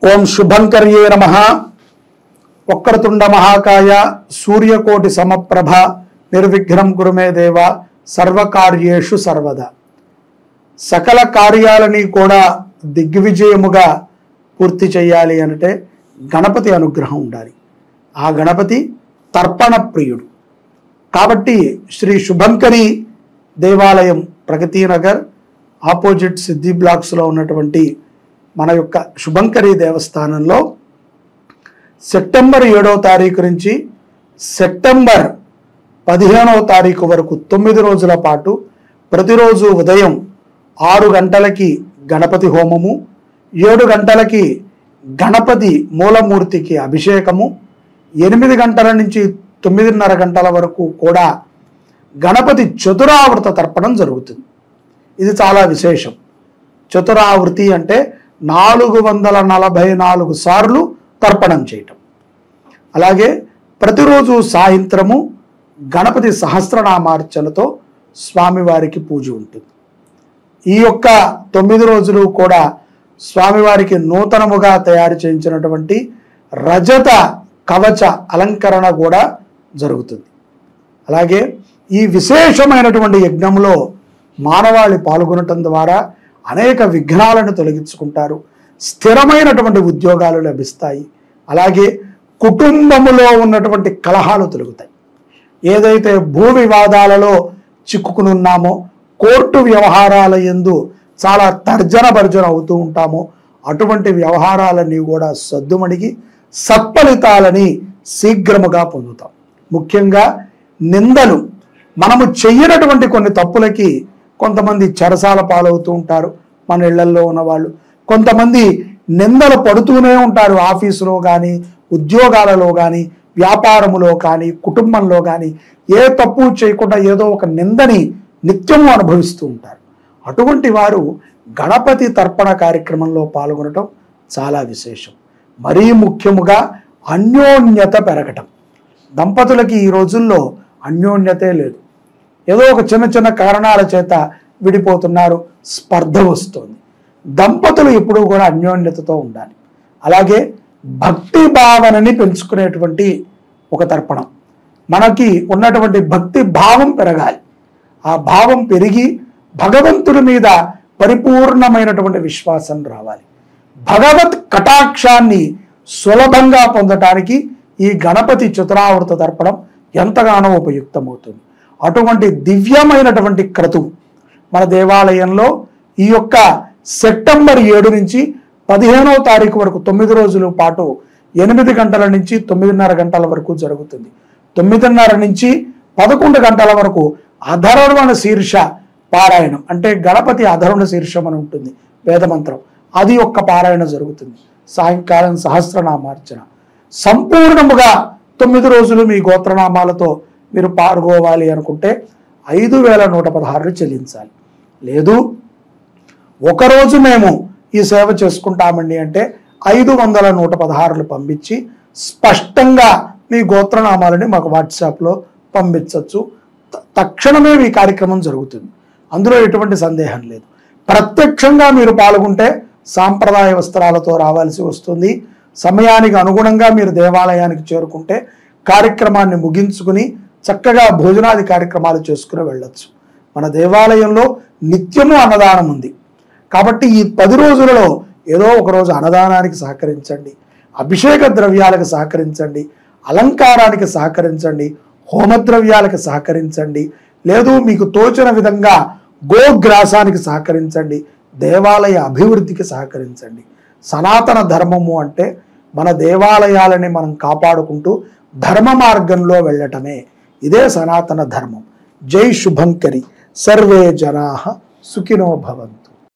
ఓం శుభంకర్యే నమః. వక్రతుండ మహాకాయ సూర్యకోటి సమప్రభ నిర్విఘ్నం కురు మే దేవ సర్వకార్యేషు సర్వదా. సకల కార్యాలని కూడా దిగ్విజయముగా పూర్తి చేయాలి అంటే గణపతి అనుగ్రహం ఉండాలి. ఆ గణపతి తర్పణ ప్రియుడు కాబట్టి శ్రీ శుభంకరి దేవాలయం ప్రగతి నగర్ ఆపోజిట్ సిద్ధి బ్లాక్స్లో ఉన్నటువంటి మన యొక్క శుభంకరి దేవస్థానంలో సెప్టెంబర్ 7వ తారీఖు నుంచి సెప్టెంబర్ 15వ తారీఖు వరకు 9 రోజుల పాటు ప్రతిరోజు ఉదయం 6 గంటలకి గణపతి హోమము, 7 గంటలకి గణపతి మూలమూర్తికి అభిషేకము, 8 గంటల నుంచి 9:30 గంటల వరకు కూడా గణపతి చతురావృత తర్పణం జరుగుతుంది. ఇది చాలా విశేషం. చతురావృతి అంటే 444 సార్లు తర్పణం చేయటం. అలాగే ప్రతిరోజు సాయంత్రము గణపతి సహస్రనామార్చనతో స్వామివారికి పూజ ఉంటుంది. ఈ యొక్క 9 రోజులు కూడా స్వామివారికి నూతనముగా తయారు చేయించినటువంటి రజత కవచ అలంకరణ కూడా జరుగుతుంది. అలాగే ఈ విశేషమైనటువంటి యజ్ఞంలో మానవాళి పాల్గొనటం ద్వారా అనేక విఘ్నాలను తొలగించుకుంటారు, స్థిరమైనటువంటి ఉద్యోగాలు లభిస్తాయి, అలాగే కుటుంబములో ఉన్నటువంటి కలహాలు తొలగుతాయి. ఏదైతే భూ వివాదాలలో చిక్కుకునున్నామో, కోర్టు వ్యవహారాల యందు చాలా తర్జన భర్జన అవుతూ ఉంటామో అటువంటి వ్యవహారాలన్నీ కూడా సద్దుమణిగి సత్ఫలితాలని శీఘ్రముగా పొందుతాం. ముఖ్యంగా నిందలు, మనము చెయ్యనటువంటి కొన్ని తప్పులకి కొంతమంది చెరసాల పాలవుతూ ఉంటారు. మన ఇళ్లల్లో ఉన్నవాళ్ళు కొంతమంది నిందలు పడుతూనే ఉంటారు. ఆఫీసులో కానీ, ఉద్యోగాలలో కానీ, వ్యాపారములో కానీ, కుటుంబంలో కానీ ఏ తప్పు చేయకుండా ఏదో ఒక నిందని నిత్యము అనుభవిస్తూ ఉంటారు. అటువంటి వారు గణపతి తర్పణ కార్యక్రమంలో పాల్గొనటం చాలా విశేషం. మరీ ముఖ్యముగా అన్యోన్యత పెరగటం. దంపతులకి ఈ రోజుల్లో అన్యోన్యతే లేదు. ఏదో ఒక చిన్న చిన్న కారణాల చేత విడిపోతున్నారు, స్పర్ధ వస్తుంది. దంపతులు ఎప్పుడూ కూడా అన్యోన్యతతో ఉండాలి. అలాగే భక్తి భావనని పెంచుకునేటువంటి ఒక తర్పణం. మనకి ఉన్నటువంటి భక్తి భావం పెరగాలి. ఆ భావం పెరిగి భగవంతుడి మీద పరిపూర్ణమైనటువంటి విశ్వాసం రావాలి. భగవత్ కటాక్షాన్ని సులభంగా పొందటానికి ఈ గణపతి చతురావృత తర్పణం ఎంతగానో ఉపయుక్తమవుతుంది. అటువంటి దివ్యమైనటువంటి క్రతువు మన దేవాలయంలో ఈ యొక్క సెప్టెంబర్ 7 నుంచి 15వ తారీఖు వరకు 9 రోజుల పాటు 8 గంటల నుంచి 9:30 గంటల వరకు జరుగుతుంది. 9:30 నుంచి 11 గంటల వరకు అధర్వణ శీర్ష పారాయణం, అంటే గణపతి అధర్వణ శీర్షం అని ఉంటుంది వేదమంత్రం, అది యొక్క పారాయణ జరుగుతుంది. సాయంకాలం సహస్రనామార్చన. సంపూర్ణముగా 9 రోజులు మీ గోత్రనామాలతో మీరు పాల్గొవాలి అనుకుంటే 5116 చెల్లించాలి. లేదు ఒకరోజు మేము ఈ సేవ చేసుకుంటామండి అంటే 516 పంపించి స్పష్టంగా మీ గోత్రనామాలని మాకు వాట్సాప్లో పంపించవచ్చు. తక్షణమే ఈ కార్యక్రమం జరుగుతుంది. అందులో ఎటువంటి సందేహం లేదు. ప్రత్యక్షంగా మీరు పాల్గొంటే సాంప్రదాయ వస్త్రాలతో రావాల్సి వస్తుంది. సమయానికి అనుగుణంగా మీరు దేవాలయానికి చేరుకుంటే కార్యక్రమాన్ని ముగించుకుని చక్కగా భోజనాది కార్యక్రమాలు చేసుకుని వెళ్ళొచ్చు. మన దేవాలయంలో నిత్యము అన్నదానం ఉంది కాబట్టి ఈ 10 రోజులలో ఏదో ఒక రోజు అన్నదానానికి సహకరించండి, అభిషేక ద్రవ్యాలకు సహకరించండి, అలంకారానికి సహకరించండి, హోమద్రవ్యాలకు సహకరించండి, లేదు మీకు తోచిన విధంగా గోగ్రాసానికి సహకరించండి, దేవాలయ అభివృద్ధికి సహకరించండి. సనాతన ధర్మము అంటే మన దేవాలయాలని మనం కాపాడుకుంటూ ధర్మ మార్గంలో వెళ్ళటమే. ఇదే సనాతన ధర్మం. జై శుభంకరి. సర్వే జనాః సుఖినో భవంతు.